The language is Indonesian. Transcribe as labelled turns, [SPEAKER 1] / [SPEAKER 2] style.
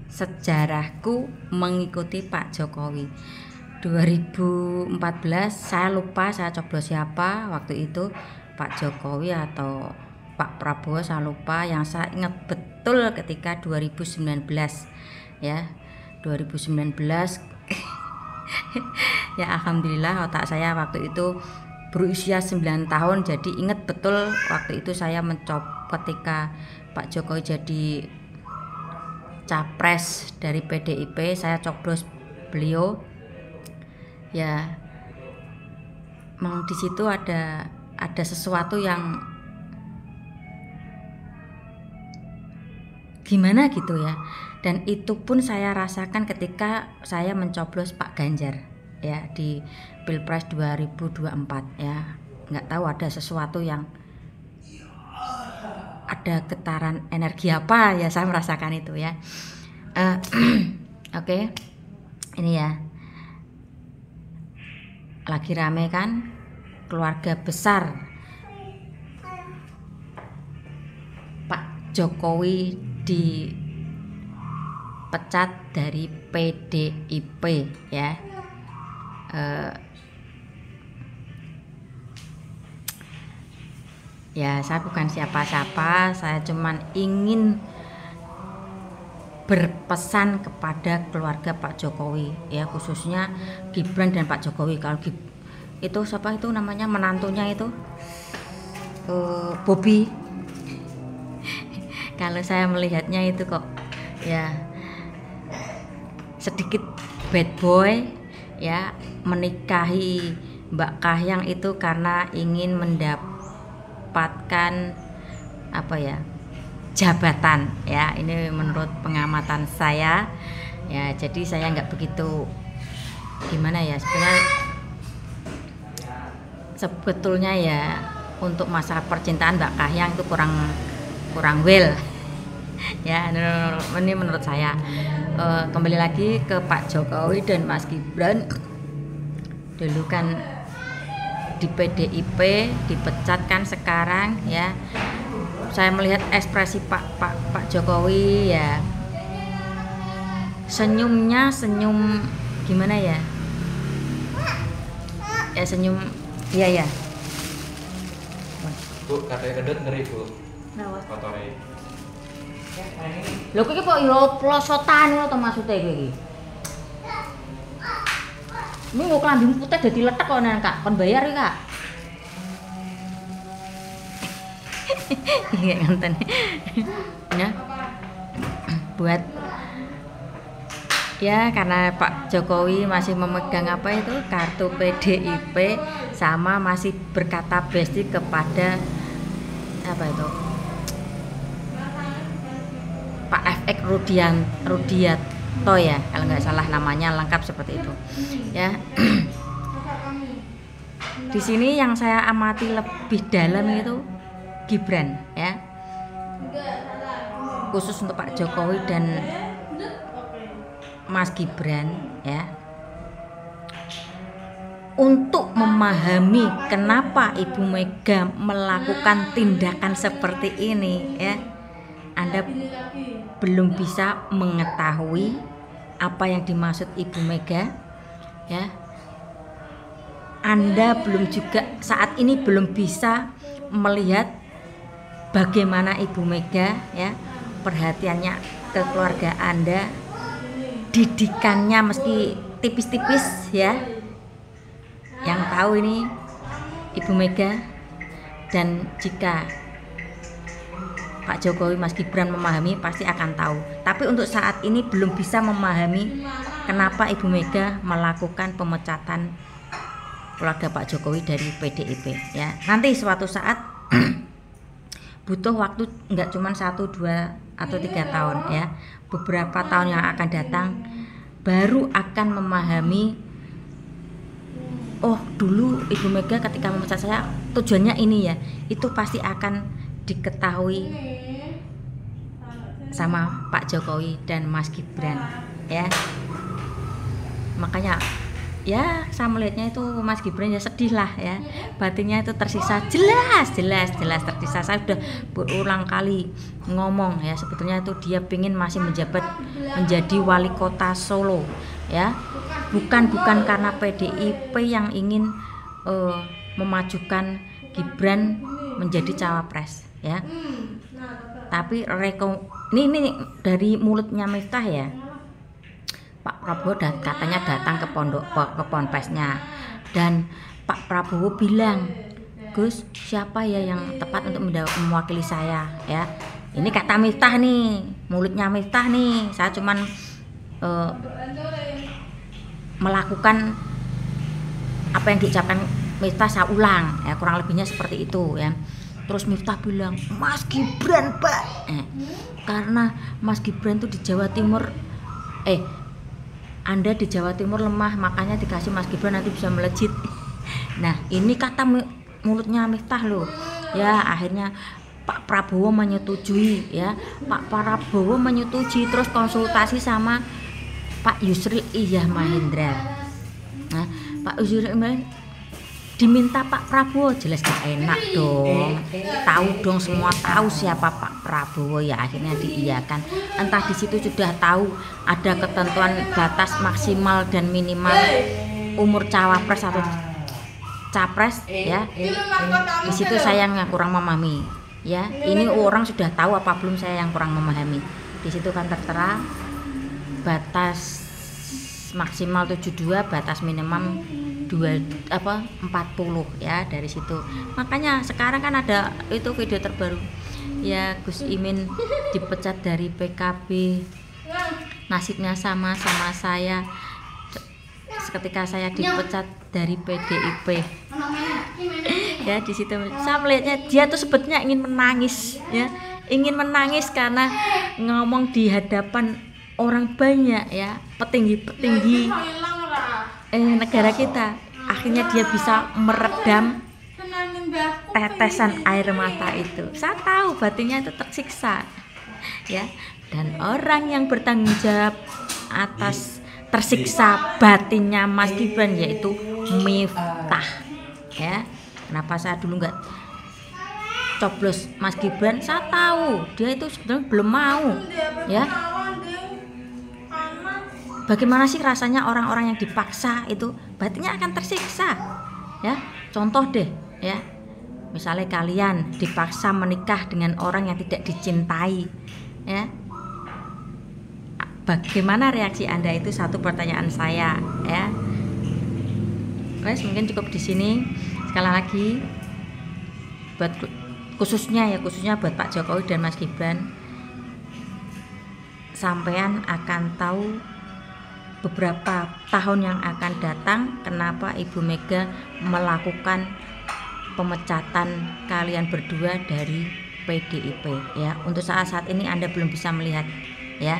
[SPEAKER 1] sejarahku mengikuti Pak Jokowi. 2014 saya lupa saya coblos siapa waktu itu, Pak Jokowi atau Pak Prabowo, saya lupa. Yang saya ingat betul ketika 2019 ya, 2019 ya alhamdulillah otak saya waktu itu berusia 9 tahun, jadi ingat betul waktu itu saya ketika Pak Jokowi jadi capres dari PDIP, saya coblos beliau ya. Memang di situ ada sesuatu yang gimana gitu ya, dan itu pun saya rasakan ketika saya mencoblos Pak Ganjar ya di Pilpres 2024 ya. Nggak tahu ada sesuatu yang ada getaran energi apa ya, saya merasakan itu ya. Oke. Ini ya, lagi rame kan keluarga besar Pak Jokowi dipecat dari PDIP ya. Ya saya bukan siapa-siapa, saya cuman ingin berpesan kepada keluarga Pak Jokowi ya, khususnya Gibran dan Pak Jokowi. Kalau itu siapa itu namanya menantunya itu Bobby kalau saya melihatnya itu kok ya sedikit bad boy ya, menikahi Mbak Kahiyang itu karena ingin mendapatkan apa ya, jabatan ya. Ini menurut pengamatan saya ya, jadi saya nggak begitu gimana ya, sebetulnya ya untuk masalah percintaan Mbak Kahiyang itu kurang well ya, ini menurut saya. Kembali lagi ke Pak Jokowi dan Mas Gibran, dulu kan di PDIP dipecat kan, sekarang ya saya melihat ekspresi Pak Jokowi ya, senyumnya senyum gimana ya, ya senyum iya ya.
[SPEAKER 2] Bu, katanya kedut ngeri Bu.
[SPEAKER 1] Kenapa?
[SPEAKER 2] Kotornya.
[SPEAKER 1] Lho iki kok yo plosotan ngono to maksude kowe iki. Ini mau kelambimu putih jadi letek kok nang Kak, kon bayar ya Kak. Iya ngonten. Ya. Buat ya, karena Pak Jokowi masih memegang apa itu kartu PDIP, sama masih berkata besti kepada apa itu Pak FX Rudianto ya, kalau nggak salah namanya lengkap seperti itu ya. Di sini yang saya amati lebih dalam itu Gibran ya, khusus untuk Pak Jokowi dan Mas Gibran ya, untuk memahami kenapa Ibu Mega melakukan tindakan seperti ini ya. Anda belum bisa mengetahui apa yang dimaksud Ibu Mega ya. Anda belum juga saat ini belum bisa melihat bagaimana Ibu Mega ya, perhatiannya ke keluarga Anda, didikannya meski tipis-tipis ya. Yang tahu ini Ibu Mega, dan jika Pak Jokowi, Mas Gibran memahami pasti akan tahu. Tapi untuk saat ini belum bisa memahami kenapa Ibu Mega melakukan pemecatan keluarga Pak Jokowi dari PDIP ya. Nanti suatu saat butuh waktu nggak cuma 1, 2 atau 3 tahun ya, beberapa tahun yang akan datang baru akan memahami, oh dulu Ibu Mega ketika memecat saya tujuannya ini ya. Itu pasti akan diketahui sama Pak Jokowi dan Mas Gibran ya. Makanya ya saya melihatnya itu Mas Gibran ya sedih lah ya, batinnya itu tersisa, jelas tersisa. Saya sudah berulang kali ngomong ya, sebetulnya itu dia ingin masih menjadi wali kota Solo ya, bukan karena PDIP yang ingin memajukan Gibran menjadi cawapres ya, tapi ini dari mulutnya Miftah ya, Pak Prabowo katanya datang ke ponpesnya, dan Pak Prabowo bilang, Gus, siapa ya yang tepat untuk mewakili saya ya. Ini kata Miftah nih, mulutnya Miftah nih, saya cuman melakukan apa yang diucapkan Miftah, saya ulang ya, kurang lebihnya seperti itu ya. Terus Miftah bilang, Mas Gibran Pak, karena Mas Gibran tuh di Jawa Timur Anda di Jawa Timur lemah, makanya dikasih Mas Gibran nanti bisa melejit. Nah ini kata mulutnya Miftah loh ya. Akhirnya Pak Prabowo menyetujui ya, Pak Prabowo menyetujui, terus konsultasi sama Pak Yusril Izzah Mahendra. Nah Pak Yusril diminta Pak Prabowo, jelas gak enak dong, tahu dong, semua tahu siapa Pak Prabowo ya, akhirnya diiyakan. Entah di situ sudah tahu ada ketentuan batas maksimal dan minimal umur cawapres atau capres ya. Di situ saya yang kurang memahami ya, ini orang sudah tahu apa belum, saya yang kurang memahami. Di situ kan tertera batas maksimal 72, batas minimum 40 ya, dari situ. Makanya sekarang kan ada itu video terbaru ya, Gus Imin dipecat dari PKB, nasibnya sama saya ketika saya dipecat dari PDIP ya. Di situ saya melihatnya dia tuh sebetulnya ingin menangis ya, karena ngomong di hadapan orang banyak ya, petinggi negara kita, akhirnya dia bisa meredam tetesan air mata itu. Saya tahu batinnya itu tersiksa ya, dan orang yang bertanggung jawab atas tersiksa batinnya Mas Gibran yaitu Miftah ya. Kenapa saya dulu nggak coblos Mas Gibran? Saya tahu dia itu sebenarnya belum mau ya. Bagaimana sih rasanya orang-orang yang dipaksa itu batinnya akan tersiksa ya. Contoh deh ya, misalnya kalian dipaksa menikah dengan orang yang tidak dicintai ya, bagaimana reaksi Anda? Itu satu pertanyaan saya ya. Guys, mungkin cukup di sini. Sekali lagi buat khususnya buat Pak Jokowi dan Mas Gibran, sampean akan tahu beberapa tahun yang akan datang kenapa Ibu Mega melakukan pemecatan kalian berdua dari PDIP ya. Untuk saat ini Anda belum bisa melihat ya.